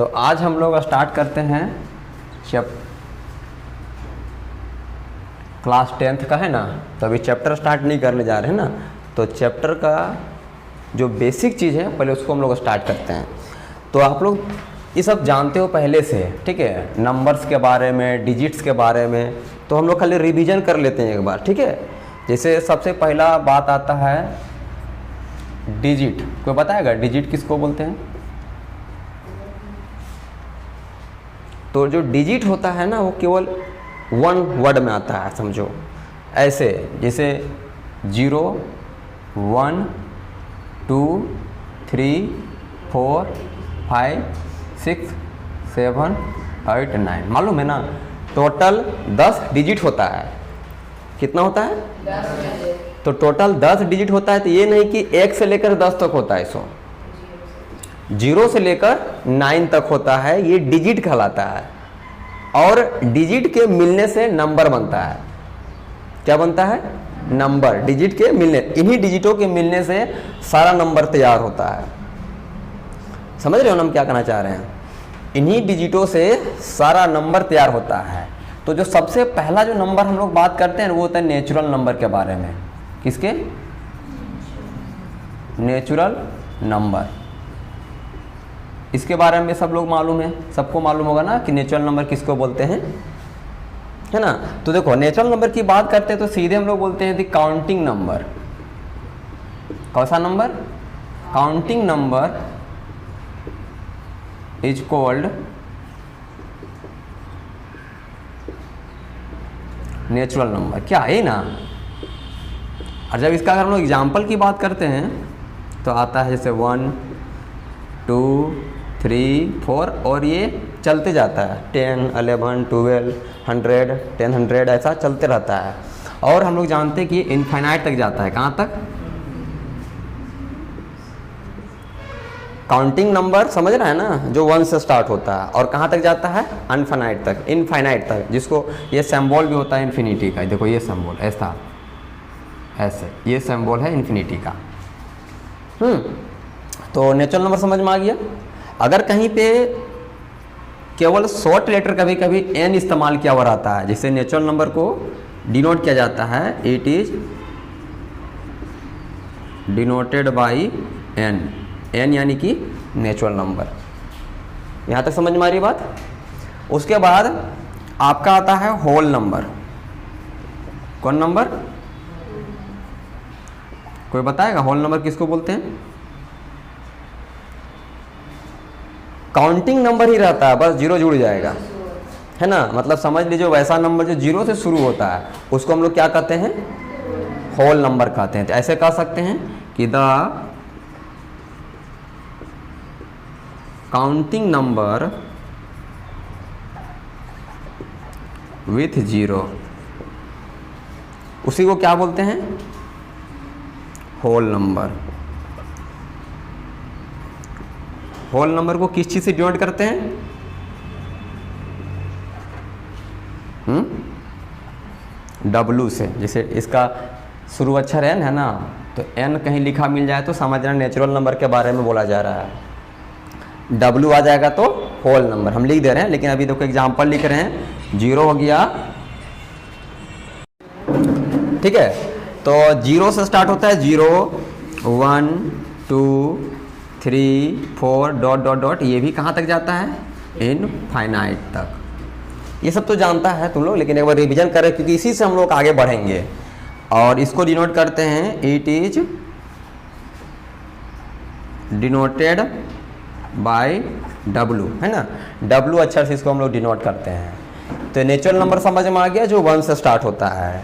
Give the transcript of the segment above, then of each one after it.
तो आज हम लोग स्टार्ट करते हैं क्लास 10th का है ना, तो अभी चैप्टर स्टार्ट नहीं करने जा रहे हैं ना, तो चैप्टर का जो बेसिक चीज़ है पहले उसको हम लोग स्टार्ट करते हैं। तो आप लोग ये सब जानते हो पहले से, ठीक है, नंबर्स के बारे में, डिजिट्स के बारे में, तो हम लोग खाली रिवीजन कर लेते हैं एक बार, ठीक है। जैसे सबसे पहला बात आता है डिजिट। कोई बताएगा डिजिट किसको बोलते हैं? तो जो डिजिट होता है ना वो केवल वन वर्ड में आता है, समझो ऐसे, जैसे 0 1 2 3 4 5 6 7 8 9, मालूम है ना। टोटल 10 डिजिट होता है। कितना होता है? 10। तो टोटल 10 डिजिट होता है। तो ये नहीं कि 1 से लेकर 10 तक होता है, सो 0 से लेकर 9 तक होता है, ये डिजिट कहलाता है। और डिजिट के मिलने से नंबर बनता है। क्या बनता है? नंबर। डिजिट के मिलने, इन्हीं डिजिटों के मिलने से सारा नंबर तैयार होता है। समझ रहे हो ना हम क्या कहना चाह रहे हैं? इन्हीं डिजिटों से सारा नंबर तैयार होता है। तो जो सबसे पहला जो नंबर हम लोग बात करते हैं वो होता है नेचुरल नंबर के बारे में। किसके? Natural number. इसके बारे में सब लोग मालूम है, सबको मालूम होगा ना कि नेचुरल नंबर किसको बोलते हैं, है ना। तो देखो नेचुरल नंबर की बात करते हैं तो सीधे हम लोग बोलते हैं दी काउंटिंग नंबर। कौन सा number? Counting number is called natural number. क्या है ना। और जब इसका अगर हम लोग एग्जाम्पल की बात करते हैं तो आता है जैसे 1 2 3 4 और ये चलते जाता है 10 11 12 100 10 100 ऐसा चलते रहता है। और हम लोग जानते हैं कि ये इनफाइनाइट तक जाता है। कहाँ तक? काउंटिंग नंबर समझ रहा है ना, जो 1 से स्टार्ट होता है और कहाँ तक जाता है? अनफाइनाइट तक, इनफाइनाइट तक, जिसको ये सिंबल भी होता है इन्फिनिटी का। देखो ये सिंबल ऐसा, ऐसे ये सिंबल है इन्फिनिटी का। तो नेचुरल नंबर समझ में आ गया। अगर कहीं पे केवल शॉर्ट लेटर कभी कभी n इस्तेमाल किया हुआ रहता है, जिससे नेचुरल नंबर को डिनोट किया जाता है, it is denoted by n। n यानी कि नेचुरल नंबर। यहाँ तक समझ में आ रही बात। उसके बाद आपका आता है होल नंबर। कौन नंबर? कोई बताएगा होल नंबर किसको बोलते हैं? काउंटिंग नंबर ही रहता है, बस 0 जुड़ जाएगा, है ना। मतलब समझ लीजिए वैसा नंबर जो 0 से शुरू होता है उसको हम लोग क्या कहते हैं? होल नंबर कहते हैं। तो ऐसे कह सकते हैं कि द काउंटिंग नंबर विथ 0, उसी को क्या बोलते हैं? Whole number. होल नंबर को किस चीज से डिनोट करते हैं? W से। जैसे इसका शुरू अक्षर n है ना, तो n कहीं लिखा मिल जाए तो समझना नेचुरल नंबर के बारे में बोला जा रहा है। W आ जाएगा तो होल नंबर हम लिख दे रहे हैं। लेकिन अभी देखो एग्जाम्पल लिख रहे हैं, 0 हो गया, ठीक है। तो 0 से स्टार्ट होता है, 0 1 2 3 4 डॉट डॉट डॉट, ये भी कहाँ तक जाता है? इनफाइनाइट तक। ये सब तो जानता है तुम लोग, लेकिन एक बार रिवीजन करें क्योंकि इसी से हम लोग आगे बढ़ेंगे। और इसको डिनोट करते हैं, it is denoted by W, है ना। W अक्षर से इसको हम लोग डिनोट करते हैं। तो नेचुरल नंबर समझ में आ गया जो 1 से स्टार्ट होता है।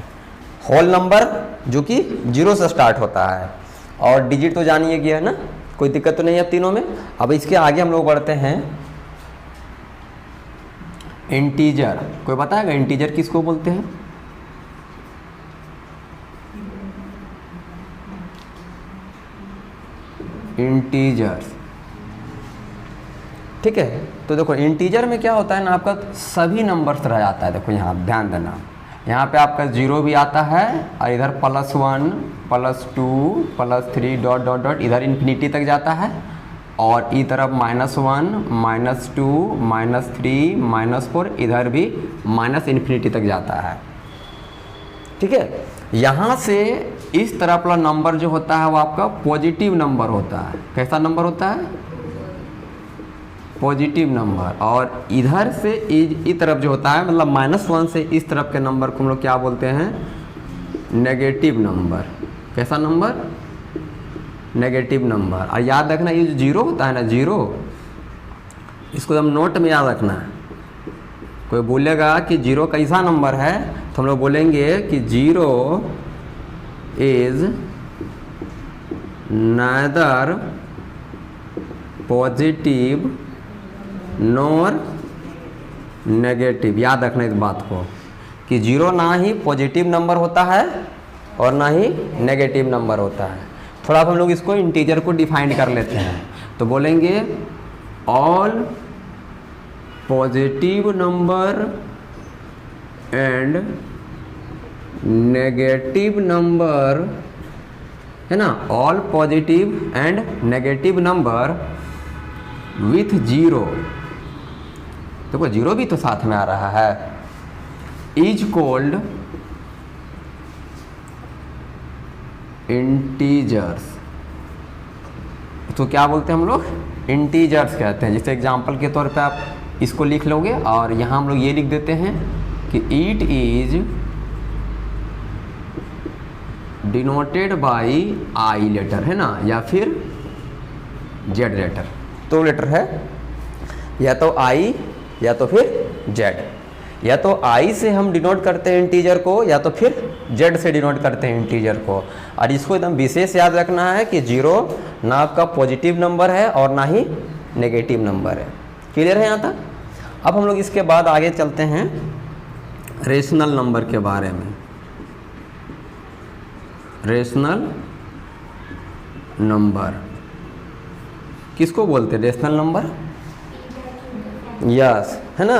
होल नंबर जो कि 0 से स्टार्ट होता है। और डिजिट तो जानिए गया है ना, कोई दिक्कत तो नहीं है तीनों में। अब इसके आगे हम लोग बढ़ते हैं इंटीजर। कोई बताएगा इंटीजर किसको बोलते हैं? इंटीजर, ठीक है। तो देखो इंटीजर में क्या होता है ना, आपका सभी नंबर्स रह जाता है। देखो यहाँ ध्यान देना, यहाँ पे आपका 0 भी आता है और इधर +1 +2 +3 डॉट डॉट डॉट इधर इन्फिनिटी तक जाता है। और ई तरफ -1 -2 -3 -4, इधर भी -इन्फिनिटी तक जाता है। ठीक है, यहाँ से इस तरफ वाला नंबर जो होता है वो आपका पॉजिटिव नंबर होता है। कैसा नंबर होता है? Positive number. और इधर से इस तरफ जो होता है मतलब -1 से इस तरफ के नंबर को हम लोग क्या बोलते हैं? Negative number. कैसा नंबर? Negative number. और याद रखना ये जो जीरो होता है ना, जीरो, इसको हम नोट में याद रखना है। कोई बोलेगा कि जीरो कैसा नंबर है, तो हम लोग बोलेंगे कि zero is neither positive nor negative. याद रखना इस बात को कि जीरो ना ही पॉजिटिव नंबर होता है और ना ही नेगेटिव नंबर होता है। थोड़ा हम लोग इसको इंटीजर को डिफाइन कर लेते हैं, तो बोलेंगे all positive number and negative number, है ना, all positive and negative number with zero, देखो जीरो भी तो साथ में आ रहा है, इज कॉल्ड इंटीजर्स। तो क्या बोलते हैं हम लोग? इंटीजर्स कहते हैं। जैसे एग्जांपल के तौर पे आप इसको लिख लोगे और यहाँ हम लोग ये लिख देते हैं कि it is denoted by I letter, है ना, या फिर जेड लेटर। तो लेटर है या तो आई या तो फिर जेड। या तो आई से हम डिनोट करते हैं इंटीजर को या तो फिर जेड से डिनोट करते हैं इंटीजर को। और इसको एकदम विशेष याद रखना है कि जीरो ना आपका पॉजिटिव नंबर है और ना ही नेगेटिव नंबर है। क्लियर है यहाँ तक? अब हम लोग इसके बाद आगे चलते हैं रेशनल नंबर के बारे में। रेशनल नंबर किसको बोलते हैं? रेशनल नंबर, यस, है ना,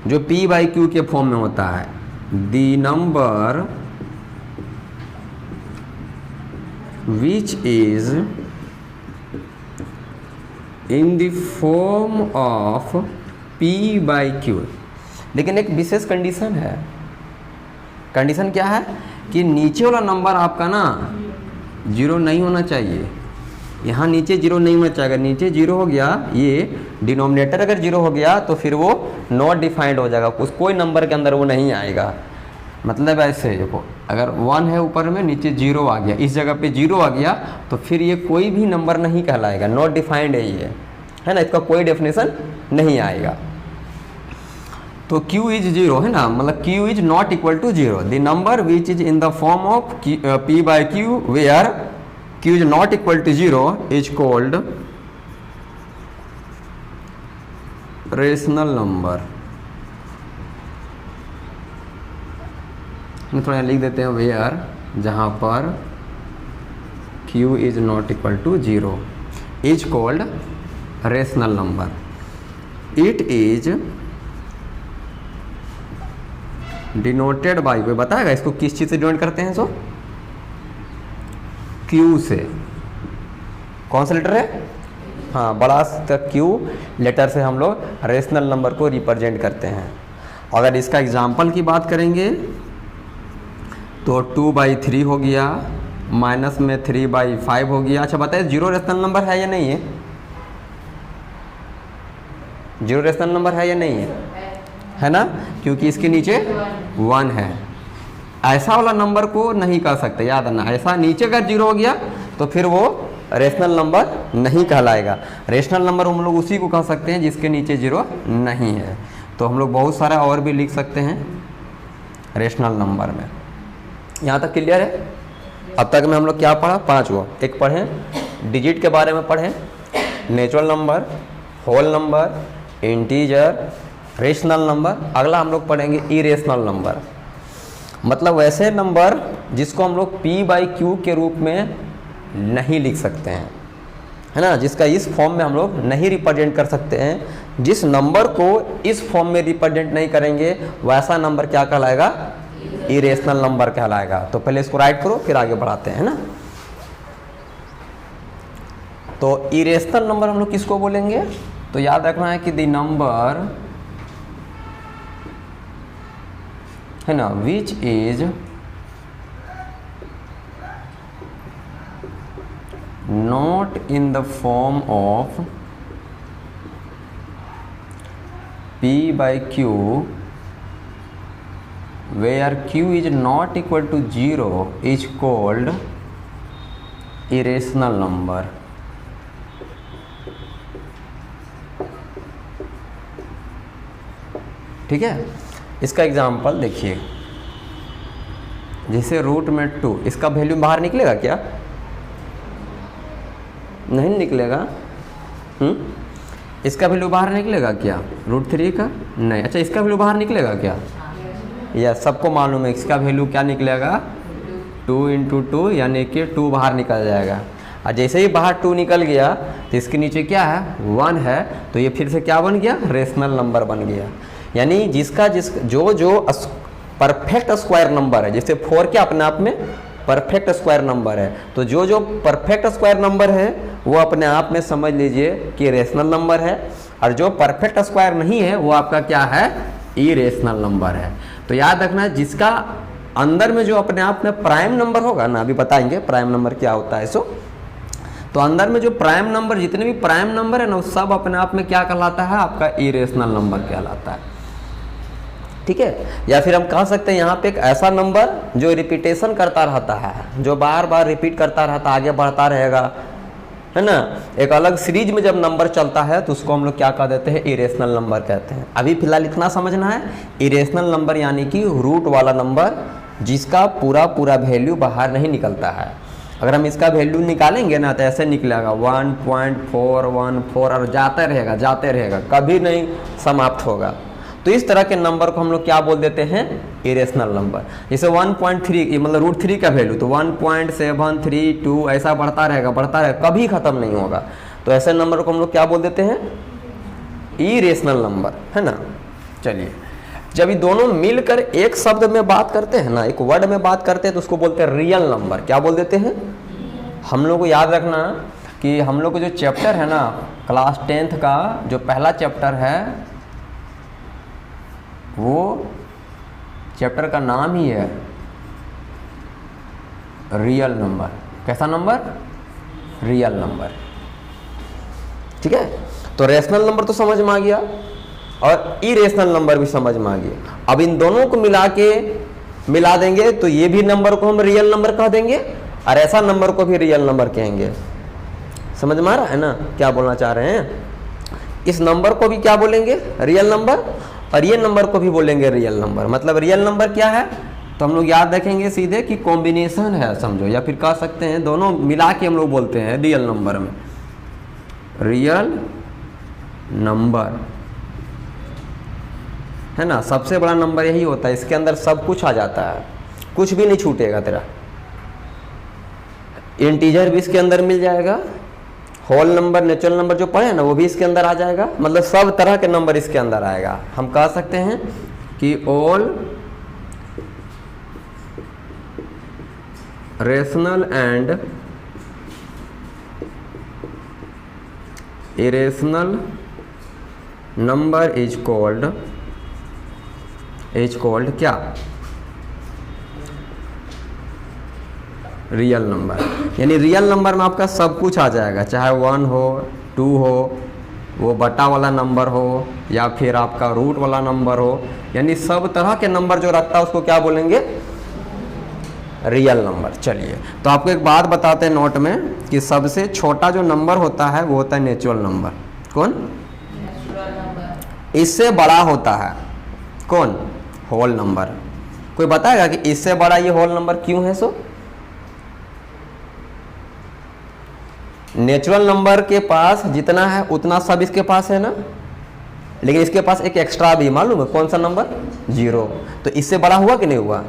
जो p बाई क्यू के फॉर्म में होता है। The number which is in the form of p by Q. लेकिन एक विशेष कंडीशन है। कंडीशन क्या है? कि नीचे वाला नंबर आपका ना जीरो नहीं होना चाहिए। यहाँ नीचे जीरो नहीं होना चाहिए। अगर नीचे जीरो हो गया, ये डिनोमिनेटर अगर जीरो हो गया तो फिर वो नॉट डिफाइंड हो जाएगा, उस कोई नंबर के अंदर वो नहीं आएगा। मतलब ऐसे देखो, अगर 1 है ऊपर में, नीचे जीरो आ गया, इस जगह पे जीरो आ गया तो फिर ये कोई भी नंबर नहीं कहलाएगा, नॉट डिफाइंड है ये, है ना, इसका कोई डेफिनेशन नहीं आएगा। तो q इज जीरो, है ना, मतलब q is not equal to zero. The number which is in the form of p by Q where q is not equal to 0 is called rational number। थोड़ा लिख देते हैं वेयर, जहाँ पर q is not equal to 0 is called rational number। it is denoted by, कोई बताएगा इसको किस चीज़ से डिनोट करते हैं? सो Q से। कौन सा लेटर है? हाँ, बड़ा सा Q लेटर से हम लोग रेशनल नंबर को रिप्रेजेंट करते हैं। अगर इसका एग्जाम्पल की बात करेंगे तो 2/3 हो गया, माइनस में 3/5 हो गया। अच्छा बताइए, जीरो रेशनल नंबर है या नहीं है? जीरो रेशनल नंबर है या नहीं है? है ना, क्योंकि इसके नीचे 1 है। ऐसा वाला नंबर को नहीं कह सकते, याद रखना। ऐसा नीचे अगर जीरो हो गया तो फिर वो रेशनल नंबर नहीं कहलाएगा। रेशनल नंबर हम लोग उसी को कह सकते हैं जिसके नीचे जीरो नहीं है। तो हम लोग बहुत सारा और भी लिख सकते हैं रेशनल नंबर में। यहाँ तक क्लियर है? अब तक में हम लोग क्या पढ़ा? 5 गो। एक पढ़ें डिजिट के बारे में, पढ़ें natural number, whole number, integer, rational number. अगला हम लोग पढ़ेंगे इरेशनल नंबर, मतलब वैसे नंबर जिसको हम लोग p बाई क्यू के रूप में नहीं लिख सकते हैं, है ना, जिसका इस फॉर्म में हम लोग नहीं रिप्रेजेंट कर सकते हैं। जिस नंबर को इस फॉर्म में रिप्रेजेंट नहीं करेंगे वैसा नंबर क्या कहलाएगा? इरेशनल नंबर कहलाएगा। तो पहले इसको राइट करो फिर आगे बढ़ाते हैं, है ना। तो इरेशनल नंबर हम लोग किसको बोलेंगे? तो याद रखना है कि द नंबर है ना विच is not in the form of p by q where q is not equal to 0 is called irrational number। ठीक है, इसका एग्जाम्पल देखिए, जैसे रूट में 2, इसका वैल्यू बाहर निकलेगा क्या? नहीं निकलेगा। इसका वैल्यू बाहर निकलेगा क्या? रूट 3 का नहीं। अच्छा, इसका वैल्यू बाहर निकलेगा क्या? या सबको मालूम है इसका वैल्यू क्या निकलेगा? 2 × 2 यानी कि 2 बाहर निकल जाएगा। और जैसे ही बाहर 2 निकल गया तो इसके नीचे क्या है? 1 है, तो ये फिर से क्या बन गया? रेशनल नंबर बन गया। यानी जो परफेक्ट स्क्वायर नंबर है, जैसे 4 क्या अपने आप में परफेक्ट स्क्वायर नंबर है, तो जो परफेक्ट स्क्वायर नंबर है वो अपने आप में समझ लीजिए कि रेशनल नंबर है, और जो परफेक्ट स्क्वायर नहीं है वो आपका क्या है? इरेशनल नंबर है। तो याद रखना, जिसका अंदर में जो अपने आप में प्राइम नंबर होगा ना, अभी बताएंगे प्राइम नंबर क्या होता है। तो अंदर में जो प्राइम नंबर, जितने भी प्राइम नंबर है ना, वो सब अपने आप में क्या कहलाता है? आपका इरेशनल नंबर कहलाता है। ठीक है, या फिर हम कह सकते हैं यहाँ पे एक ऐसा नंबर जो रिपीटेशन करता रहता है, जो बार बार रिपीट करता रहता, आगे बढ़ता रहेगा, है ना। एक अलग सीरीज में जब नंबर चलता है तो उसको हम लोग क्या कह देते हैं? इरेशनल नंबर कहते हैं। अभी फिलहाल इतना समझना है, इरेशनल नंबर यानी कि रूट वाला नंबर जिसका पूरा वैल्यू बाहर नहीं निकलता है। अगर हम इसका वैल्यू निकालेंगे ना तो ऐसे निकलेगा 1.414 और जाते रहेगा, कभी नहीं समाप्त होगा। तो इस तरह के नंबर को हम लोग क्या बोल देते हैं? Irrational number. जैसे 1.3 मतलब रूट 3 का वैल्यू, तो 1.732 ऐसा बढ़ता रहेगा, कभी ख़त्म नहीं होगा। तो ऐसे नंबर को हम लोग क्या बोल देते हैं? इरेशनल नंबर, है ना। चलिए, जब ये दोनों मिलकर एक शब्द में बात करते हैं ना, एक वर्ड में बात करते हैं, तो उसको बोलते हैं रियल नंबर। क्या बोल देते हैं? हम लोग को याद रखना कि हम लोग को जो चैप्टर है ना क्लास 10th का, जो पहला चैप्टर है, वो चैप्टर का नाम ही है रियल नंबर। कैसा नंबर? Real number. ठीक है, तो रेशनल नंबर तो समझ में आ गया और इरेशनल नंबर भी समझ में आ गया। अब इन दोनों को मिला देंगे तो ये भी नंबर को हम रियल नंबर कह देंगे और ऐसा नंबर को भी रियल नंबर कहेंगे। समझ में आ रहा है ना क्या बोलना चाह रहे हैं? इस नंबर को भी क्या बोलेंगे? रियल नंबर, और ये नंबर को भी बोलेंगे रियल नंबर। मतलब रियल नंबर क्या है? तो हम लोग याद रखेंगे सीधे कि कॉम्बिनेशन है, समझो, या फिर कह सकते हैं दोनों मिला के हम लोग बोलते हैं रियल नंबर में। रियल नंबर है ना, सबसे बड़ा नंबर यही होता है, इसके अंदर सब कुछ आ जाता है, कुछ भी नहीं छूटेगा तेरा। इंटीजर भी इसके अंदर मिल जाएगा, होल नंबर, नेचुरल नंबर जो पढ़े ना वो भी इसके अंदर आ जाएगा, मतलब सब तरह के नंबर इसके अंदर आएगा। हम कह सकते हैं कि all rational and irrational number is called क्या? Real number. यानी रियल नंबर में आपका सब कुछ आ जाएगा, चाहे 1 हो, 2 हो, वो बटा वाला नंबर हो, या फिर आपका रूट वाला नंबर हो, यानी सब तरह के नंबर जो रखता है उसको क्या बोलेंगे? Real number. चलिए, तो आपको एक बात बताते हैं नोट में कि सबसे छोटा जो नंबर होता है वो होता है नेचुरल नंबर। कौन? इससे बड़ा होता है कौन? Whole number. कोई बताएगा कि इससे बड़ा ये होल नंबर क्यों है? सो नेचुरल नंबर के पास जितना है उतना सब इसके पास है ना, लेकिन इसके पास एक एक्स्ट्रा भी, मालूम है कौन सा नंबर? 0। तो इससे बड़ा हुआ कि नहीं हुआ?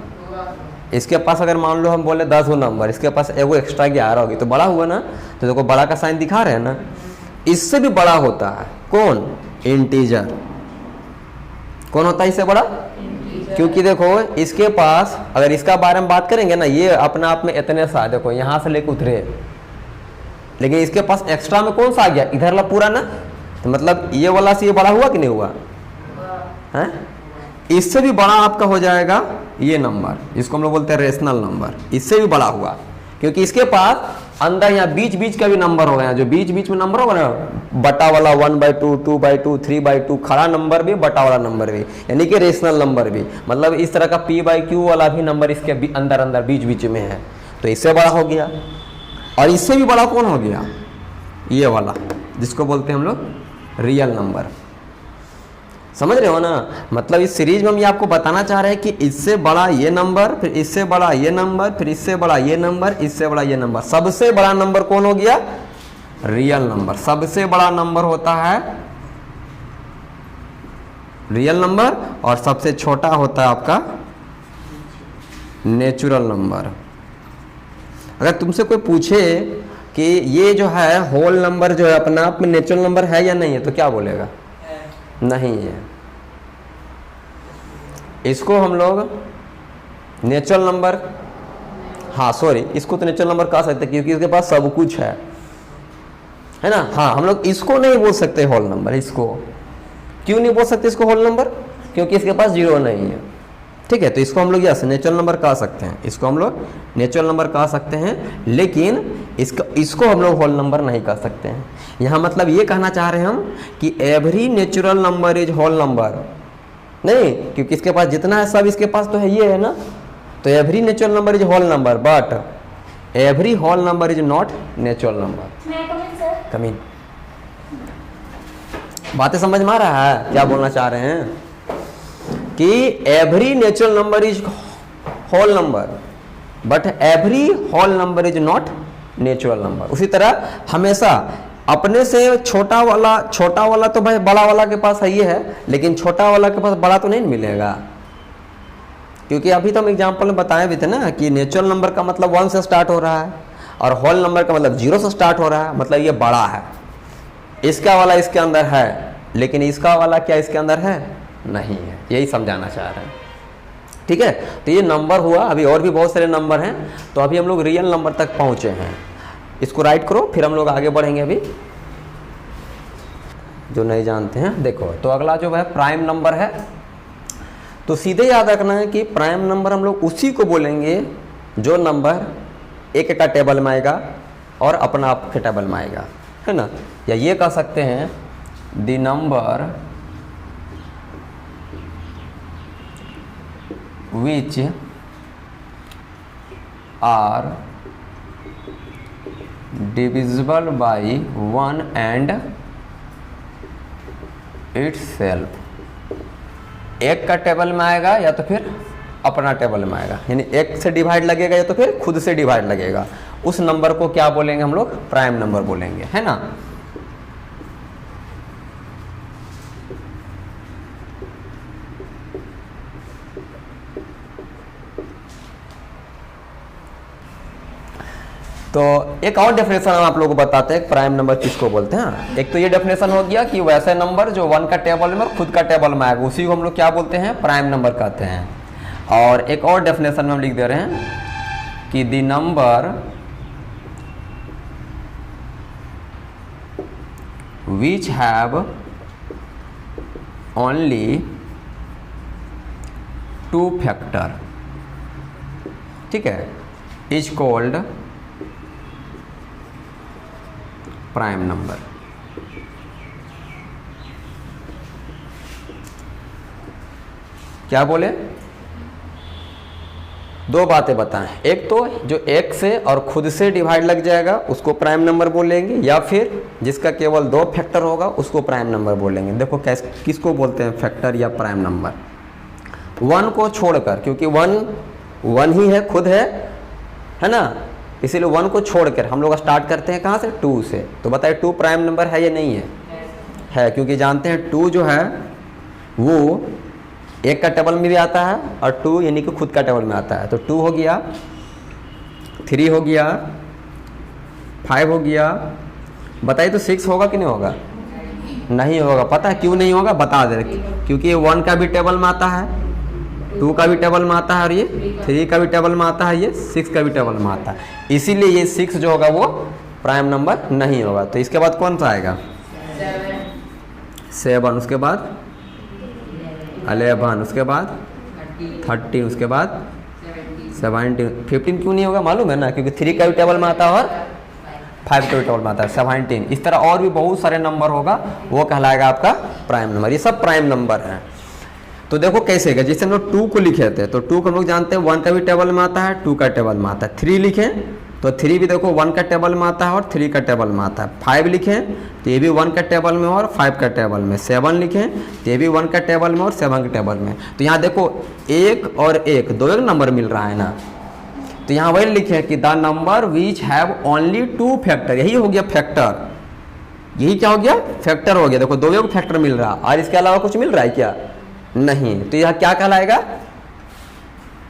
इसके पास अगर मान लो हम बोले 10 हो नंबर, इसके पास एगो एक्स्ट्रा 11 होगी, तो बड़ा हुआ ना। तो देखो बड़ा का साइन दिखा रहे हैं ना। इससे भी बड़ा होता है कौन? इंटीजर। कौन होता है इससे बड़ा? क्योंकि देखो इसके पास, अगर इसका बारे में बात करेंगे ना, ये अपने आप में इतने सा, देखो यहाँ से लेकर उतरे, लेकिन इसके पास एक्स्ट्रा में कौन सा आ गया, इधर वाला पूरा ना, तो मतलब ये वाला से ये बड़ा हुआ कि नहीं हुआ है? इससे भी बड़ा आपका हो जाएगा ये नंबर, जिसको हम लोग बोलते हैं रेशनल नंबर, इससे भी बड़ा हुआ, क्योंकि इसके पास अंदर यहाँ बीच बीच का भी नंबर होगा, जो बीच बीच में नंबर होगा ना, बटा वाला 1/2, 2/2, 3/2, खड़ा नंबर भी, बटा वाला नंबर भी, यानी कि रेशनल नंबर भी, मतलब इस तरह का p/q वाला भी नंबर इसके अंदर अंदर बीच बीच में है, तो इससे बड़ा हो गया। और इससे भी बड़ा कौन हो गया, ये वाला, जिसको बोलते हैं हम लोग रियल नंबर। समझ रहे हो ना, मतलब इस सीरीज में हम ये आपको बताना चाह रहे हैं कि इससे बड़ा ये नंबर, फिर इससे बड़ा ये नंबर, फिर इससे बड़ा ये नंबर, इससे बड़ा ये नंबर, सबसे बड़ा नंबर कौन हो गया, रियल नंबर। सबसे बड़ा नंबर होता है रियल नंबर और सबसे छोटा होता है आपका नेचुरल नंबर। अगर तुमसे कोई पूछे कि ये जो है होल नंबर जो है अपना आप में नेचुरल नंबर है या नहीं है, तो क्या बोलेगा, नहीं है। इसको हम लोग नेचुरल नंबर, हाँ सॉरी, इसको तो नेचुरल नंबर कह सकते हैं क्योंकि इसके पास सब कुछ है ना। हाँ, हम लोग इसको नहीं बोल सकते होल नंबर। इसको क्यों नहीं बोल सकते इसको होल नंबर, क्योंकि इसके पास जीरो नहीं है। ठीक है, तो इसको हम लोग यस नेचुरल नंबर कह सकते हैं, इसको हम लोग नेचुरल नंबर कह सकते हैं, लेकिन इसको हम लोग होल नंबर नहीं कह सकते हैं। यहाँ मतलब ये कहना चाह रहे हैं हम कि every natural number is whole number नहीं, क्योंकि इसके पास जितना है सब इसके पास तो है, ये है ना, तो every natural number is whole number, but every whole number is not natural number. Come in, बातें समझ में आ रहा है क्या बोलना चाह रहे हैं, कि every natural number is whole number but every whole number is not natural number. उसी तरह हमेशा अपने से छोटा वाला तो भाई बड़ा वाला के पास है ये है, लेकिन छोटा वाला के पास बड़ा तो नहीं मिलेगा, क्योंकि अभी तो हम एग्जांपल में बताए भी थे ना कि नेचुरल नंबर का मतलब 1 से स्टार्ट हो रहा है और होल नंबर का मतलब 0 से स्टार्ट हो रहा है, मतलब ये बड़ा है। इसका वाला इसके अंदर है, लेकिन इसका वाला क्या इसके अंदर है, नहीं है। यही समझाना चाह रहे हैं। ठीक है, तो ये नंबर हुआ, अभी और भी बहुत सारे नंबर हैं, तो अभी हम लोग रियल नंबर तक पहुंचे हैं। इसको राइट करो, फिर हम लोग आगे बढ़ेंगे। अभी जो नहीं जानते हैं देखो, तो अगला जो है प्राइम नंबर है। तो सीधे याद रखना है कि प्राइम नंबर हम लोग उसी को बोलेंगे जो नंबर एक का टेबल में आएगा और अपना आप के टेबल में आएगा, है ना। या ये कह सकते हैं the number which are divisible by 1 and itself। एक का टेबल में आएगा या तो फिर अपना टेबल में आएगा, यानी एक से डिवाइड लगेगा या तो फिर खुद से डिवाइड लगेगा, उस नंबर को क्या बोलेंगे हम लोग, प्राइम नंबर बोलेंगे, है ना। तो एक और डेफिनेशन हम आप लोगों को बताते हैं प्राइम नंबर किसको बोलते हैं। एक तो ये डेफिनेशन हो गया कि वैसे नंबर जो 1 का टेबल में और खुद का टेबल में आएगा, उसी को हम लोग क्या बोलते हैं, प्राइम नंबर कहते हैं। और एक और डेफिनेशन में हम लिख दे रहे हैं कि the number which have only 2 factor, ठीक है, इज कॉल्ड प्राइम नंबर। क्या बोले, दो बातें बताएं। एक तो जो एक से और खुद से डिवाइड लग जाएगा उसको प्राइम नंबर बोलेंगे, या फिर जिसका केवल 2 फैक्टर होगा उसको प्राइम नंबर बोलेंगे। देखो किसको बोलते हैं फैक्टर या प्राइम नंबर, 1 को छोड़कर, क्योंकि 1 ही है, खुद है ना, इसीलिए 1 को छोड़कर हम लोग स्टार्ट करते हैं कहाँ से, 2 से। तो बताइए 2 प्राइम नंबर है या नहीं है, है, क्योंकि जानते हैं 2 जो है वो एक का टेबल में भी आता है और 2 यानी कि खुद का टेबल में आता है। तो 2 हो गया, 3 हो गया, 5 हो गया। बताइए तो 6 होगा कि नहीं होगा, नहीं होगा। पता है क्यों नहीं होगा, बता दे रहे, क्योंकि ये 1 का भी टेबल में आता है, 2 का भी टेबल में आता है और ये 3 का भी टेबल में आता है, ये 6 का भी टेबल में आता है। इसीलिए ये 6 जो होगा वो प्राइम नंबर नहीं होगा। तो इसके बाद कौन सा आएगा? 7, उसके बाद 11, उसके बाद 13, उसके बाद 17, 15 क्यों नहीं होगा मालूम है ना? क्योंकि 3 का भी टेबल में आता है और 5 का भी टेबल में आता है। 17, इस तरह और भी बहुत सारे नंबर होगा, वो कहलाएगा आपका प्राइम नंबर। ये सब प्राइम नंबर हैं। तो देखो कैसे है, जैसे हम लोग 2 को लिखे थे तो 2 को हम लोग जानते हैं 1 का भी टेबल में आता है, 2 का टेबल में आता है। 3 लिखें तो 3 भी देखो 1 का टेबल में आता है और 3 का टेबल में आता है। 5 लिखें तो ये भी 1 का टेबल में और 5 का टेबल में। 7 लिखें तो ये भी 1 का टेबल में और 7 के टेबल में। तो यहाँ देखो 1 और 1 दो एक नंबर मिल रहा है ना, तो यहाँ वही लिखे कि the number which have only 2 factor, यही हो गया फैक्टर। यही क्या हो गया? फैक्टर हो गया। देखो दो एक फैक्टर मिल रहा है और इसके अलावा कुछ मिल रहा है क्या? नहीं। तो यह क्या कहलाएगा?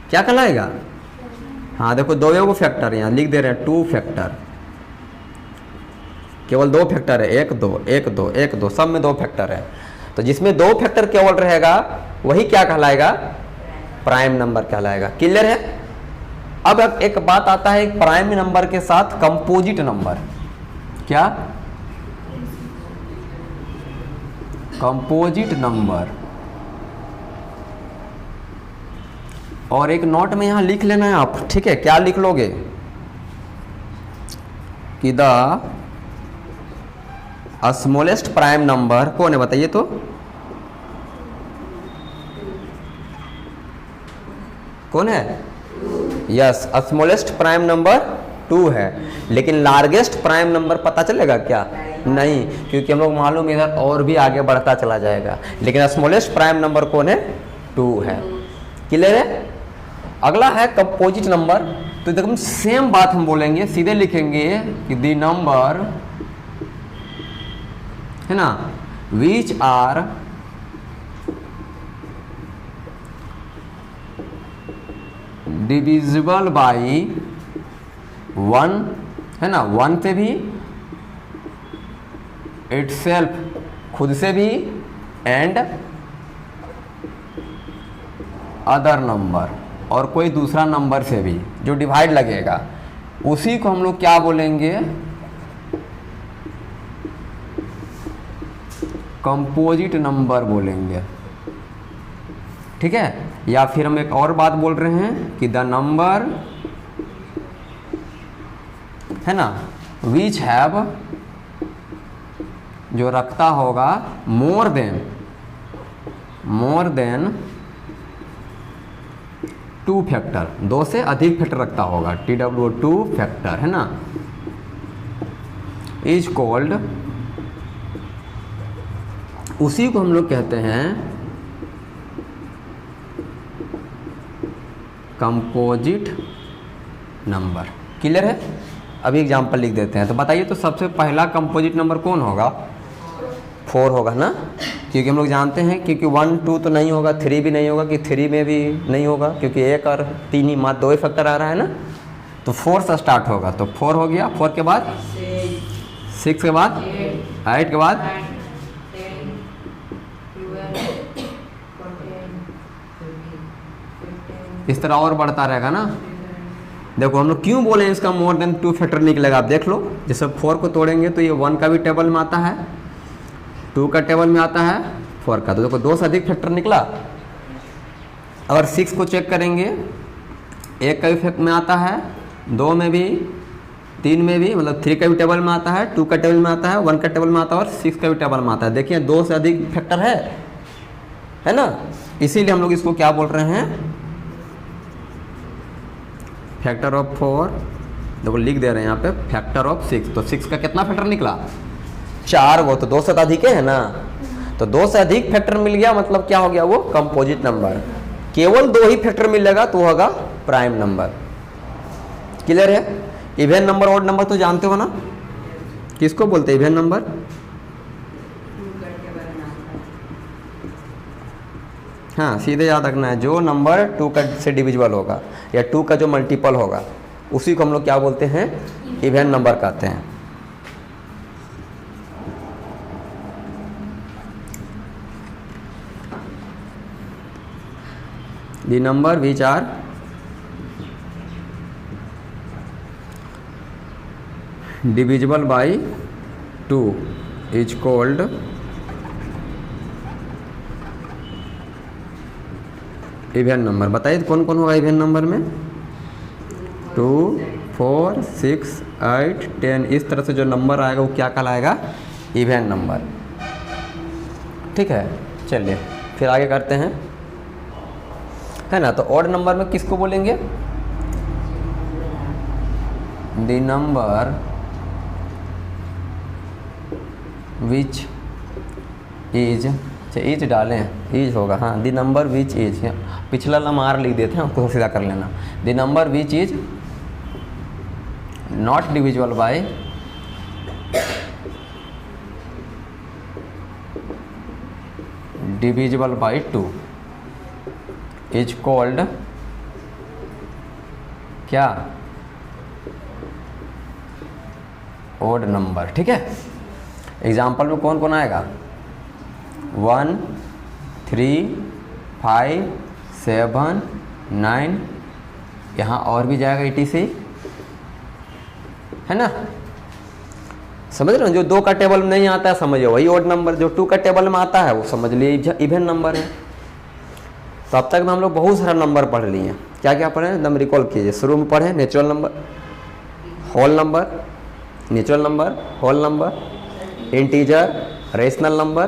क्या कहलाएगा? हाँ देखो दो एगो फैक्टर यहाँ लिख दे रहे हैं, 2 फैक्टर, केवल 2 फैक्टर है, 1 2 1 2 1 2, सब में 2 फैक्टर है। तो जिसमें 2 फैक्टर केवल रहेगा वही क्या कहलाएगा? प्राइम नंबर कहलाएगा। क्लियर है? अब एक बात आता है एक प्राइम नंबर के साथ कंपोजिट नंबर। क्या? Composite number. और एक नोट में यहां लिख लेना है आप, ठीक है? क्या लिख लोगे कि द स्मॉलेस्ट प्राइम नंबर कौन है बताइए तो? कौन है? यस, स्मॉलेस्ट प्राइम नंबर 2 है। लेकिन लार्जेस्ट प्राइम नंबर पता चलेगा क्या? नहीं, क्योंकि हम लोग मालूम इधर और भी आगे बढ़ता चला जाएगा। लेकिन स्मॉलेस्ट प्राइम नंबर कौन है? 2 है। क्लियर है? अगला है कंपोजिट नंबर। तो एकदम सेम बात हम बोलेंगे, सीधे लिखेंगे कि द नंबर है ना विच आर डिविजिबल बाई 1, है ना, 1 से भी, इटसेल्फ खुद से भी, एंड अदर नंबर, और कोई दूसरा नंबर से भी जो डिवाइड लगेगा, उसी को हम लोग क्या बोलेंगे? कंपोजिट नंबर बोलेंगे। ठीक है? या फिर हम एक और बात बोल रहे हैं कि द नंबर है ना विच हैव, जो रखता होगा मोर देन 2 फैक्टर, 2 से अधिक फैक्टर रखता होगा, TW2 फैक्टर, है ना, इज कॉल्ड, उसी को हम लोग कहते हैं कंपोजिट नंबर। क्लियर है? अभी एग्जाम्पल लिख देते हैं। तो बताइए तो सबसे पहला कंपोजिट नंबर कौन होगा? 4 होगा ना, क्योंकि हम लोग जानते हैं क्योंकि 1 2 तो नहीं होगा, 3 भी नहीं होगा, कि 3 में भी नहीं होगा क्योंकि 1 और 3 ही मात्र 2 ही फैक्टर आ रहा है ना। तो 4 से स्टार्ट होगा, तो 4 हो गया। 4 के बाद 6 के बाद 8 के बाद 10 इस तरह और बढ़ता रहेगा ना। देखो हम लोग क्यों बोले इसका मोर देन 2 फैक्टर निकलेगा, आप देख लो। जैसे 4 को तोड़ेंगे तो ये 1 का भी टेबल में आता है, 2 का टेबल में आता है, 4 का, तो देखो 2 से अधिक फैक्टर निकला। अगर 6 को चेक करेंगे, 1 का भी फैक्टर में आता है, 2 में भी, 3 में भी, मतलब 3 का भी टेबल में आता है, 2 का टेबल में आता है, 1 का टेबल में आता है और 6 का भी टेबल में आता है। देखिए 2 से अधिक फैक्टर है ना। इसीलिए हम लोग इसको क्या बोल रहे हैं? Factor of 4। देखो लिख दे रहे हैं यहाँ पे फैक्टर ऑफ 6। तो 6 का कितना फैक्टर निकला? 4 गो, तो 2 से अधिक है ना। तो 2 से अधिक फैक्टर मिल गया, मतलब क्या हो गया? वो कंपोजिट नंबर। केवल 2 ही फैक्टर मिलेगा तो होगा प्राइम नंबर। क्लियर है? इवन नंबर, ऑड नंबर तो जानते हो ना, किसको बोलते हैं इवन नंबर? हाँ, सीधे याद रखना है, जो नंबर 2 का से डिविजिबल होगा या 2 का जो मल्टीपल होगा उसी को हम लोग क्या बोलते हैं? इवन नंबर कहते हैं। The number which are divisible by 2 is called even number. बताइए कौन कौन होगा इवन नंबर में? 2, 4, 6, 8, 10, इस तरह से जो नंबर आएगा वो क्या कहलाएगा? Even number. ठीक है, चलिए फिर आगे करते हैं, है ना। तो ऑड नंबर में किसको बोलेंगे? The number which is, is डालें, इज होगा, हाँ, द नंबर विच इज, पिछला नंबर लिख देते हैं, उसको सीधा कर लेना। The number which is not divisible by divisible by 2 is called क्या? Odd number. ठीक है, एग्जाम्पल में कौन कौन आएगा? 1, 3, 5, 7, 9, यहाँ और भी जाएगा ETC, है ना। समझ रहे हो? जो 2 का टेबल में नहीं आता है समझिए वही ऑड नंबर, जो 2 का टेबल में आता है वो समझ लिए इवन नंबर है। तो अब तक में हम लोग बहुत सारा नंबर पढ़ लिए हैं। क्या क्या पढ़े एकदम रिकॉल कीजिए। शुरू में पढ़े natural number, whole number, natural number, whole number, integer, rational number,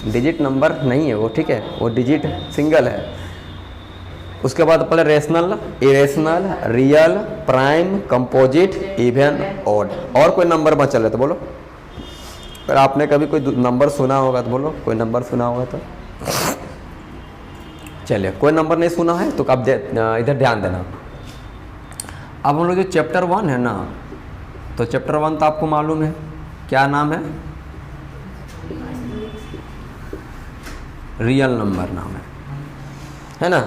digit number नहीं है वो, ठीक है, वो डिजिट सिंगल है। उसके बाद पढ़े rational, irrational, real, prime, composite, even, odd. और कोई नंबर बचा चले तो बोलो। अगर आपने कभी कोई नंबर सुना होगा तो बोलो, कोई नंबर सुना होगा तो। चलिए, कोई नंबर नहीं सुना है तो अब इधर ध्यान देना। अब हम लोग जो चैप्टर 1 है ना, तो चैप्टर 1 तो आपको मालूम है क्या नाम है? रियल नंबर नाम है ना।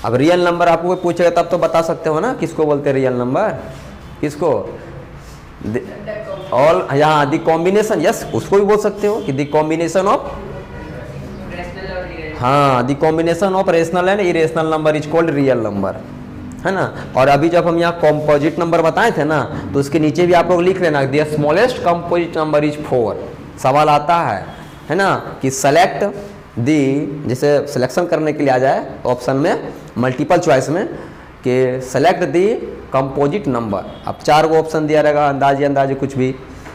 अब रियल नंबर आपको कोई पूछेगा तब तो बता सकते हो ना किसको बोलते हैं रियल नंबर? किसको? ऑल, यहाँ द कॉम्बिनेशन, यस, उसको भी बोल सकते हो कि द कॉम्बिनेशन ऑफ, हाँ, the combination of rational and irrational number is called real number, है ना। और अभी जब हम यहाँ कॉम्पोजिट नंबर बताए थे ना, तो उसके नीचे भी आप लोग लिख लेना the smallest composite number is 4। सवाल आता है ना, कि सेलेक्ट दी, जैसे सिलेक्शन करने के लिए आ जाए ऑप्शन में, मल्टीपल चॉइस में, कि सेलेक्ट दी कंपोजिट नंबर। अब 4 को ऑप्शन दिया रहेगा, अंदाजे कुछ भी,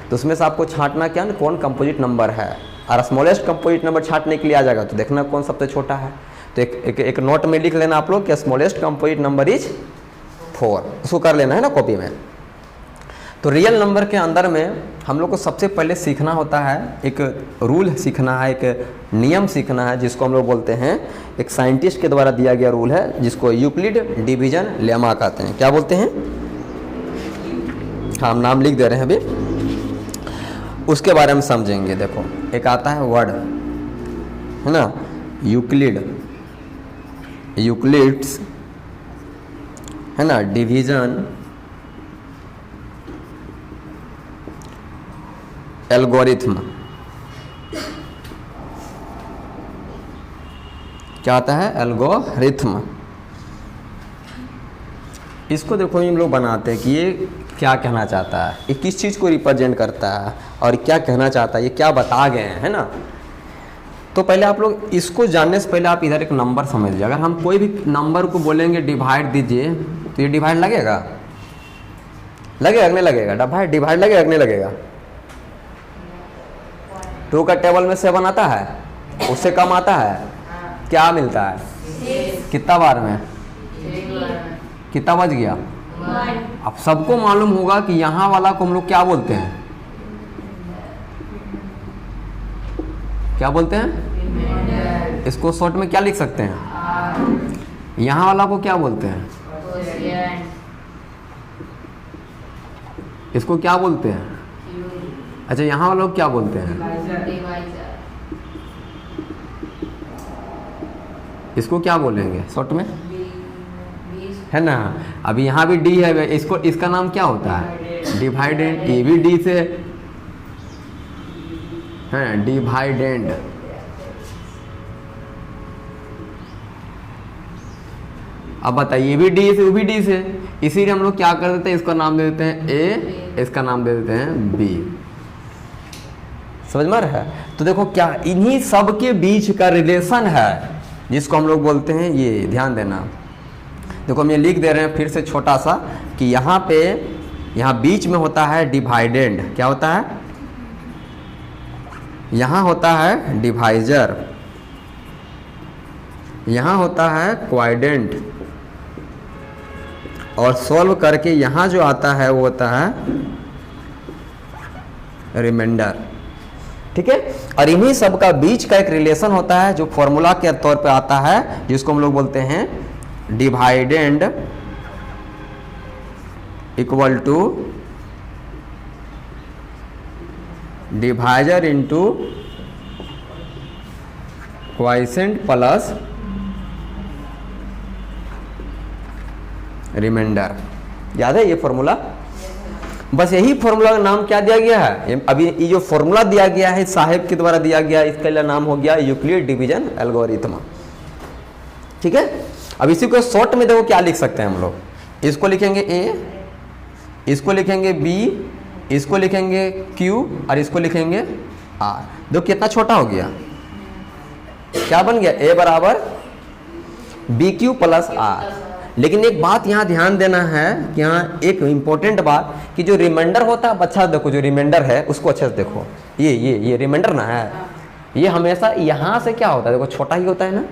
तो उसमें से आपको छांटना क्या ना, कौन कंपोजिट नंबर है। और स्मॉलेस्ट कंपोजिट नंबर छांटने के लिए आ जाएगा तो देखना कौन सबसे छोटा है। तो एक नोट में लिख लेना आप लोग कि स्मॉलेस्ट कंपोजिट नंबर इज 4, उसको कर लेना है ना कॉपी में। तो रियल नंबर के अंदर में हम लोग को सबसे पहले सीखना होता है, एक रूल सीखना है, एक नियम सीखना है, जिसको हम लोग बोलते हैं, एक साइंटिस्ट के द्वारा दिया गया रूल है, जिसको यूक्लिड डिवीजन लेमा कहते हैं। क्या बोलते हैं? हाँ, हम नाम लिख दे रहे हैं अभी, उसके बारे में समझेंगे। देखो, एक आता है वर्ड, है ना, यूक्लिड्स, है ना, डिवीजन एल्गोरिथम। क्या आता है? एल्गोरिथम। इसको देखो हम लोग बनाते हैं कि ये क्या कहना चाहता है, ये किस चीज़ को रिप्रेजेंट करता है और क्या कहना चाहता है, ये क्या बता गए हैं, है ना। तो पहले आप लोग इसको जानने से पहले आप इधर एक नंबर समझ लीजिए। अगर हम कोई भी नंबर को बोलेंगे डिवाइड दीजिए, तो ये डिवाइड लगेगा? लगेगा कि नहीं लगेगा? डिवाइड लगेगा कि नहीं लगेगा? 2 का टेबल में 7 आता है, उससे कम आता है, क्या मिलता है? कितना बार में? कितना बच गया? अब सबको मालूम होगा कि यहाँ वाला को हम लोग क्या बोलते हैं? क्या बोलते हैं? इसको शॉर्ट में क्या लिख सकते हैं? यहाँ वाला को क्या बोलते हैं? इसको क्या बोलते हैं? अच्छा, यहाँ वाला को क्या बोलते हैं? इसको क्या बोलेंगे शॉर्ट में, है ना। अभी यहाँ भी डी है, इसको, इसका नाम क्या होता है? डिवाइडेंड। ये भी डी से है, डिवाइडेंड। अब बताइए ये भी डी से वो भी डी से, इसीलिए हम लोग क्या कर देते हैं, इसका नाम दे देते हैं ए, इसका नाम दे देते हैं बी। समझ में रहा है? तो देखो क्या इन्हीं सब के बीच का रिलेशन है जिसको हम लोग बोलते हैं, ये ध्यान देना। देखो हम ये लिख दे रहे हैं फिर से छोटा सा कि यहाँ पे, यहाँ बीच में होता है डिवाइडेंड, क्या होता है, यहाँ होता है डिवाइजर, यहाँ होता है क्वाड्रेंट, और सॉल्व करके यहाँ जो आता है वो होता है रिमाइंडर। ठीक है, और इन्हीं सब का बीच का एक रिलेशन होता है जो फॉर्मूला के तौर पे आता है, जिसको हम लोग बोलते हैं dividend equal to divisor into quotient plus remainder. याद है ये फॉर्मूला? बस यही फॉर्मूला का नाम क्या दिया गया है, अभी ये जो फॉर्मूला दिया गया है साहेब के द्वारा दिया गया, इसका नाम हो गया यूक्लिड डिवीजन एल्गोरिथम। ठीक है, अब इसी को शॉर्ट में देखो क्या लिख सकते हैं हम लोग, इसको लिखेंगे ए, इसको लिखेंगे बी, इसको लिखेंगे क्यू, और इसको लिखेंगे आर। देखो कितना छोटा हो गया, क्या बन गया, ए बराबर बी क्यू प्लस आर। लेकिन एक बात यहाँ ध्यान देना है कि यहाँ एक इम्पोर्टेंट बात कि जो रिमाइंडर होता है, अच्छा देखो जो रिमाइंडर है उसको अच्छे से देखो, ये रिमाइंडर ना है, ये हमेशा यहाँ से क्या होता है, देखो छोटा ही होता है ना,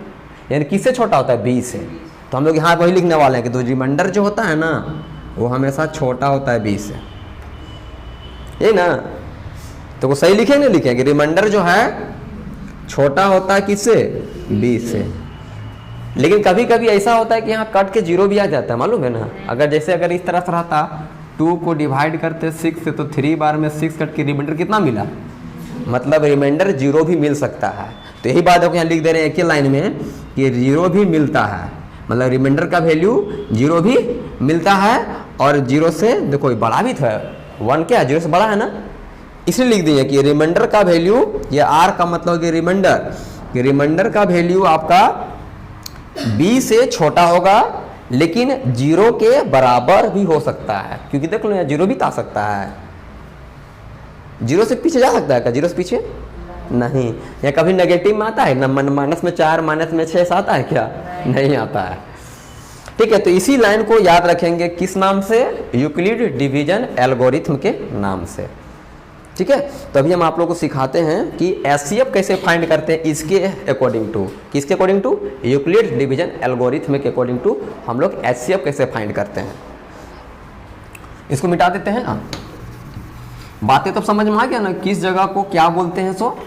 यानी किससे छोटा होता है, बी से। तो हम लोग यहाँ वही लिखने वाले हैं कि तो रिमाइंडर जो होता है ना वो हमेशा छोटा होता है बी से, ये ना। तो वो सही लिखेंगे, लिखेंगे रिमाइंडर जो है छोटा होता है किससे, बी से। लेकिन कभी कभी ऐसा होता है कि यहाँ कट के जीरो भी आ जाता है, मालूम है ना। अगर जैसे अगर इस तरह से रहता 2 को डिवाइड करते 6 से, तो 3 बार में 6 कट के रिमाइंडर कितना मिला, मतलब रिमाइंडर जीरो भी मिल सकता है। तो यही बात है यहाँ लिख दे रहे हैं एक ही लाइन में कि जीरो भी मिलता है, मतलब रिमाइंडर का वैल्यू जीरो भी मिलता है। और जीरो से देखो बड़ा भी था, 1 क्या जीरो से बड़ा है ना, इसलिए लिख दिए कि रिमाइंडर का वैल्यू, ये आर का मतलब कि रिमाइंडर का वैल्यू आपका बी से छोटा होगा, लेकिन जीरो के बराबर भी हो सकता है, क्योंकि देख लो यहाँ जीरो भी आ सकता है, जीरो से पीछे जा सकता है क्या, जीरो से पीछे नहीं। या कभी नेगेटिव में आता है ना, माइनस में 4 माइनस में 6 आता है क्या, नहीं आता है। ठीक है, तो इसी लाइन को याद रखेंगे किस नाम से, यूक्लिड डिवीजन एल्गोरिथम के नाम से। ठीक है, तो अभी हम आप लोगों को सिखाते हैं कि एचसीएफ कैसे फाइंड करते हैं, इसके अकॉर्डिंग टू, किसके according to, Euclid division algorithm के अकॉर्डिंग टू हम लोग एचसीएफ कैसे फाइंड करते हैं। इसको मिटा देते हैं ना, बातें तो समझ में आ गया ना, किस जगह को क्या बोलते हैं सो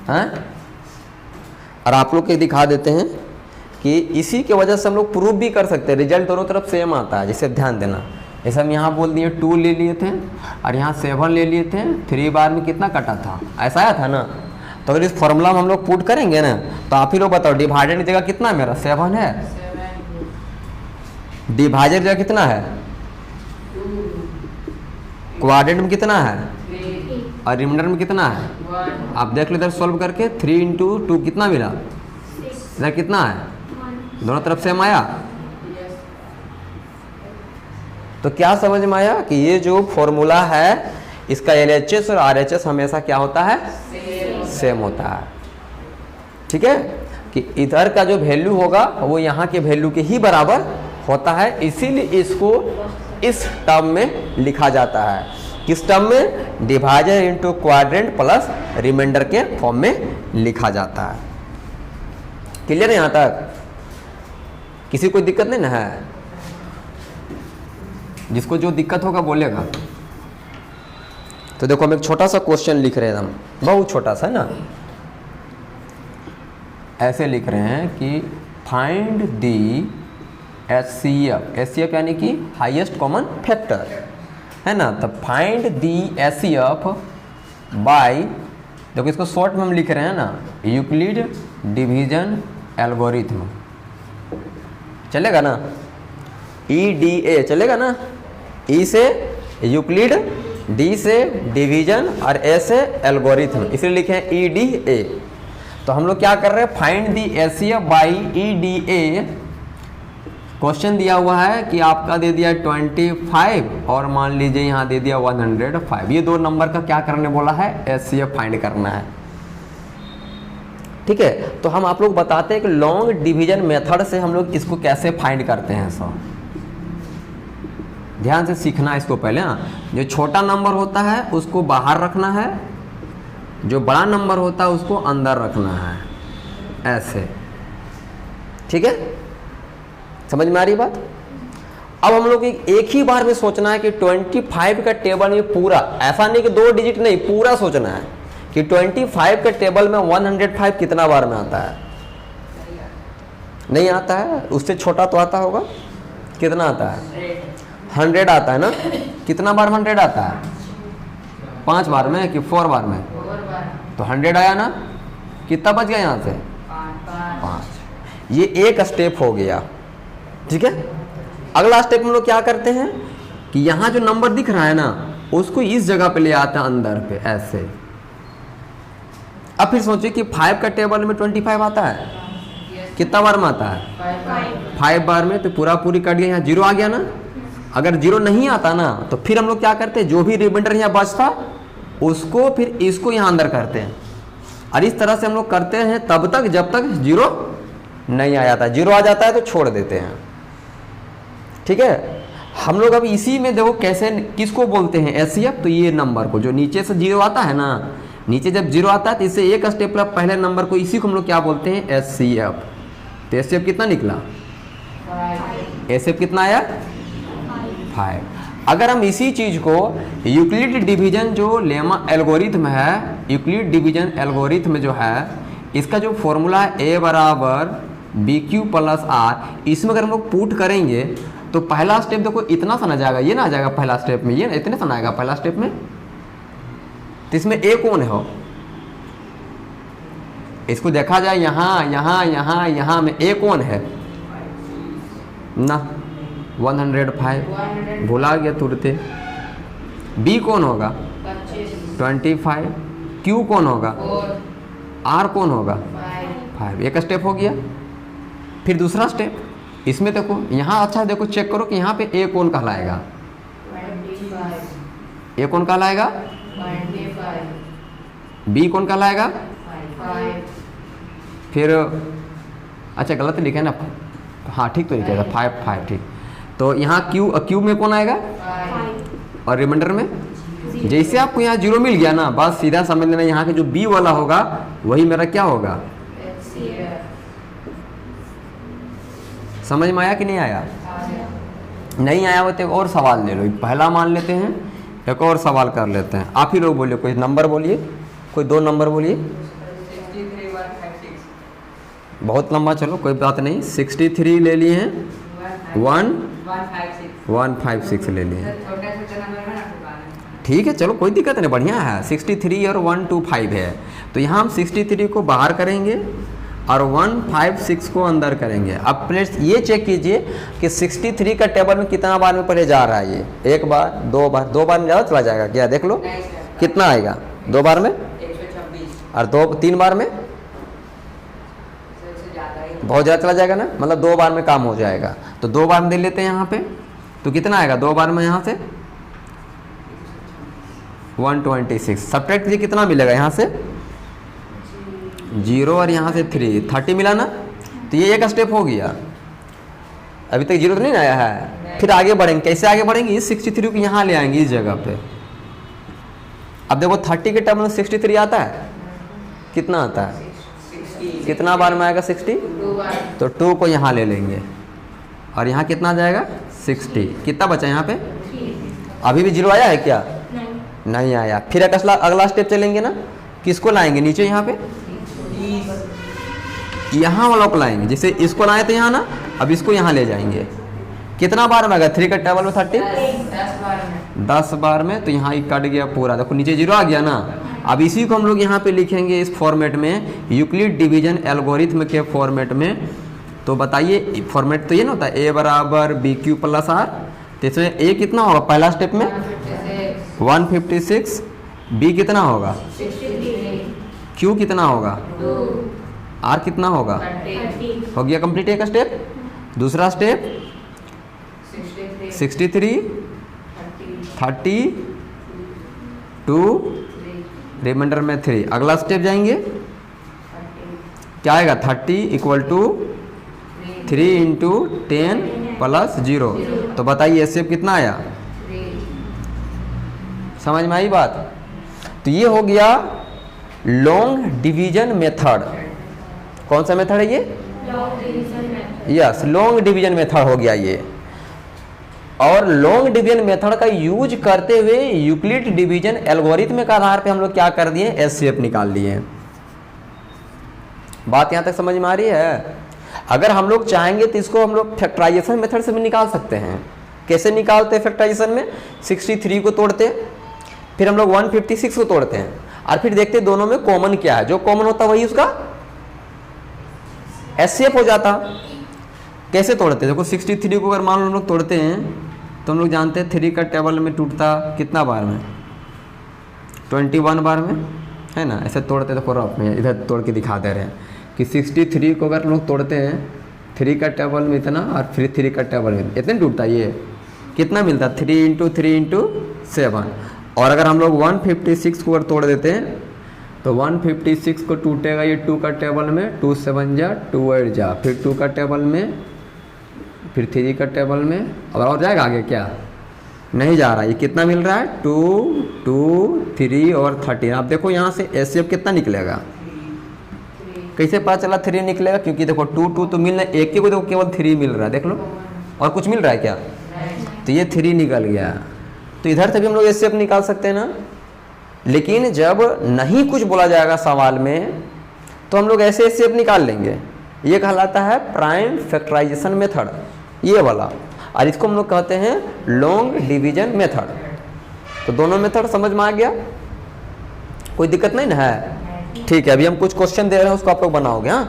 हैं। और आप लोग के दिखा देते हैं कि इसी के वजह से हम लोग प्रूव भी कर सकते हैं, रिजल्ट दोनों तरफ सेम आता है, जिसे ध्यान देना। जैसे हम यहाँ बोल दिए 2 ले लिए थे और यहाँ 7 ले लिए थे, 3 बार में कितना कटा था, ऐसा आया था ना। तो अगर इस फॉर्मूला में हम लोग पुट करेंगे ना, तो आप ही लोग बताओ डिवाइडेड की जगह कितना मेरा 7 है, डिवाइजर की जगह कितना है, क्वाड्रेंट में कितना है, और रिमाइंडर में कितना है। आप देख लो इधर सॉल्व करके 3 इंटू 2 कितना मिला, इधर कितना है, दोनों तरफ सेम आया। तो क्या समझ में आया कि ये जो फॉर्मूला है इसका LHS और RHS हमेशा क्या होता है, सेम होता है। ठीक है, कि इधर का जो वैल्यू होगा वो यहाँ के वैल्यू के ही बराबर होता है, इसीलिए इसको इस टर्म में लिखा जाता है। किस टर्म में, divisor into quadrant plus remainder के फॉर्म में लिखा जाता है। क्लियर है यहाँ तक, किसी कोई दिक्कत नहीं ना है, जिसको जो दिक्कत होगा बोलेगा। तो देखो हम एक छोटा सा क्वेश्चन लिख रहे हैं, हम बहुत छोटा सा है ना, ऐसे लिख रहे हैं कि फाइंड दी HCF यानी कि हाईएस्ट कॉमन फैक्टर है ना। तो फाइंड दी HCF बाय, देखो इसको शॉर्ट में हम लिख रहे हैं ना, यूक्लिड डिवीजन एल्गोरिथम, चलेगा ना, EDA चलेगा ना, E से यूक्लिड, D से डिवीजन और A से एल्गोरिथम, इसलिए लिखे हैं EDA। तो हम लोग क्या कर रहे हैं, find the HCF by EDA question दिया हुआ है कि आपका दे दिया 25 और मान लीजिए यहाँ दे दिया 105, ये दो नंबर का क्या करने बोला है, HCF फाइंड करना है। ठीक है, तो हम आप लोग बताते हैं कि लॉन्ग डिवीजन मेथड से हम लोग इसको कैसे फाइंड करते हैं। सब ध्यान से सीखना इसको पहले। हाँ, जो छोटा नंबर होता है उसको बाहर रखना है, जो बड़ा नंबर होता है उसको अंदर रखना है, ऐसे। ठीक है, समझ में आ रही बात। अब हम लोग एक ही बार में सोचना है कि 25 का टेबल में पूरा, ऐसा नहीं कि 2 डिजिट नहीं, पूरा सोचना है कि 25 का टेबल में 105 कितना बार में आता है। नहीं आता है, उससे छोटा तो आता होगा। कितना आता है? 100 आता है ना। कितना बार 100 आता है? 5 बार में कि 4 बार में? तो 100 आया ना। कितना बच गया यहाँ से? 5। ये एक स्टेप हो गया। ठीक है, अगला स्टेप हम लोग क्या करते हैं कि यहाँ जो नंबर दिख रहा है ना उसको इस जगह पे ले आते हैं अंदर पे, ऐसे। अब फिर सोचिए कि 5 का टेबल में 25 आता है, कितना बार में आता है? 5 बार में। तो पूरा पूरी कट गया, यहाँ 0 आ गया ना। अगर 0 नहीं आता ना तो फिर हम लोग क्या करते हैं, जो भी रिमाइंडर यहाँ बचता उसको फिर इसको यहाँ अंदर करते हैं, और इस तरह से हम लोग करते हैं तब तक जब तक 0 नहीं आ जाता। 0 आ जाता है तो छोड़ देते हैं। ठीक है, हम लोग अब इसी में देखो कैसे, किसको बोलते हैं, HCF। तो ये नंबर को जो नीचे से 0 आता है ना, नीचे जब 0 आता है तो इससे एक स्टेप पहले नंबर को, इसी को हम लोग क्या बोलते हैं, HCF। तो HCF कितना निकला? HCF कितना आया? 5। अगर हम इसी चीज को यूक्लिड डिवीजन जो लेमा एल्गोरिथम है, यूक्लिड डिवीजन एल्गोरिथम जो है, इसका जो फॉर्मूला है A बराबर BQ प्लस R, इसमें अगर हम लोग पुट करेंगे तो पहला स्टेप देखो इतना सा ना जाएगा, ये ना आ जाएगा पहला स्टेप में, ये ना इतने सा ना आएगा पहला स्टेप में। तो इसमें A कौन है हो, इसको देखा जाए यहाँ यहाँ यहाँ यहाँ में A कौन है ना, 105 भुला गया तुरंते। B कौन होगा? 25। Q कौन होगा? R कौन होगा? 5। एक स्टेप हो गया। फिर दूसरा स्टेप, इसमें देखो यहाँ, अच्छा देखो चेक करो कि यहाँ पे A कौन कहलाएगा? A कौन कहलाएगा? 25। B कौन कहलाएगा? 5। फिर अच्छा गलत लिखा ना, हाँ ठीक तो लिखा था 5 ठीक। तो यहाँ Q में कौन आएगा? 5। और रिमाइंडर में जैसे आपको यहाँ 0 मिल गया ना, बस सीधा समझ लेना यहाँ के जो B वाला होगा वही मेरा क्या होगा? समझ में आया कि नहीं आया? नहीं आया हो तो और सवाल ले लो, पहला मान लेते हैं, एक और सवाल कर लेते हैं। आप ही लोग बोलिए, कोई नंबर बोलिए, कोई 2 नंबर बोलिए। बहुत लंबा, चलो कोई बात नहीं। 63 ले लिए हैं, 156 ले लिए हैं। ठीक है, चलो कोई दिक्कत नहीं, बढ़िया है। 63 और 125 है, तो यहाँ हम 63 को बाहर करेंगे और 156 को अंदर करेंगे। अब प्लीज ये चेक कीजिए कि 63 का टेबल में कितना बार में पहले जा रहा है ये, 1 बार 2 बार, 2 बार में ज़्यादा चला जाएगा क्या? देख लो कितना आएगा 2 बार में, 126। और 3 बार में बहुत ज़्यादा चला जाएगा ना, मतलब 2 बार में काम हो जाएगा। तो 2 बार में दे लेते हैं यहाँ पे, तो कितना आएगा 2 बार में यहाँ से? 126। सब्ट्रैक्ट कीजिए, कितना मिलेगा यहाँ से? 0 और यहाँ से 3, 30 मिला ना। तो ये एक स्टेप हो गया। अभी तक 0 तो नहीं आया है। फिर आगे बढ़ेंगे, कैसे आगे बढ़ेंगे? इस 63 को यहाँ ले आएंगे इस जगह पे। अब देखो 30 के टेबल में 63 आता है, कितना आता है? 60। कितना बार में आएगा 60? 2 बार। तो 2 को यहाँ ले लेंगे और यहाँ कितना आ जाएगा? 60। कितना बचा यहाँ पे? अभी भी 0 आया है क्या? नहीं आया। फिर अगला स्टेप चलेंगे ना, किसको लाएंगे नीचे? यहाँ पे यहाँ वाला को लाएंगे, जैसे इसको लाए थे यहाँ ना, अब इसको यहाँ ले जाएंगे। कितना बार में आ गया 3 का टेबल में? 30। 10 बार में। तो यहाँ कट गया पूरा, देखो नीचे 0 आ गया ना। अब इसी को हम लोग यहाँ पे लिखेंगे इस फॉर्मेट में, यूक्लिड डिवीजन एल्गोरिथम के फॉर्मेट में। तो बताइए फॉर्मेट तो ये ना होता है, A बराबर BQ प्लस R। तो इसमें A कितना होगा पहला स्टेप में? 156। B कितना होगा? 63। Q कितना होगा? 2। R कितना होगा? 30। हो गया कंप्लीट एक स्टेप। दूसरा स्टेप 63 30 2 रिमाइंडर में 3। अगला स्टेप जाएंगे, क्या आएगा 30 इक्वल टू 3 इंटू 10 प्लस 0। तो बताइए एचसीएफ कितना आया, समझ में आई बात। तो ये हो गया लॉन्ग डिवीजन मेथड। कौन सा मेथड है ये, यस लॉन्ग डिवीजन मेथड हो गया ये। और लॉन्ग डिवीजन मेथड का यूज करते हुए यूक्लिड डिवीजन एल्गोरिथम के आधार पे हम लोग क्या कर दिए, एचसीएफ निकाल लिए। बात यहां तक समझ में आ रही है। अगर हम लोग चाहेंगे तो इसको हम लोग फैक्टराइजेशन मेथड से भी निकाल सकते हैं। कैसे निकालते हैं फैक्टराइजेशन में, 63 को तोड़ते, फिर हम लोग 156 को तोड़ते हैं और फिर देखते हैं दोनों में कॉमन क्या है, जो कॉमन होता वही उसका एचसीएफ हो जाता। कैसे तोड़ते हैं, देखो 63 को अगर मान लो हम लोग तोड़ते हैं तो हम लोग जानते हैं 3 का टेबल में टूटता कितना बार में, 21 बार में, है ना। ऐसे तोड़ते देखो रफ में इधर तोड़ के दिखा दे रहे हैं कि 63 को अगर हम लोग तोड़ते हैं 3 का टेबल में इतना और फिर 3 का टेबल में इतना टूटता, ये कितना मिलता 3 इंटू 3 इंटू 7। और अगर हम लोग 156 को अगर तोड़ देते हैं तो 156 को टूटेगा ये 2 का टेबल में, 2 7 जा 2 8 जा, फिर 2 का टेबल में, फिर 3 का टेबल में, और जाएगा आगे क्या नहीं जा रहा। ये कितना मिल रहा है 2 2 3 और 13। आप देखो यहाँ से एचसीएफ कितना निकलेगा, कैसे पता चला 3 निकलेगा, क्योंकि देखो 2 2 तो मिल रहा है, एक ही को देखो केवल 3 मिल रहा है, देख लो और कुछ मिल रहा है क्या, तो ये 3 निकल गया। तो इधर से भी हम लोग एचसीएफ निकाल सकते हैं ना। लेकिन जब नहीं कुछ बोला जाएगा सवाल में तो हम लोग ऐसे एचसीएफ निकाल लेंगे। ये कहलाता है प्राइम फैक्टराइजेशन मेथड, ये वाला, और इसको हम लोग कहते हैं लॉन्ग डिवीजन मेथड। तो दोनों मेथड समझ में आ गया, कोई दिक्कत नहीं ना है। ठीक है, अभी हम कुछ क्वेश्चन दे रहे हैं उसको आप लोग बनाओगे। हाँ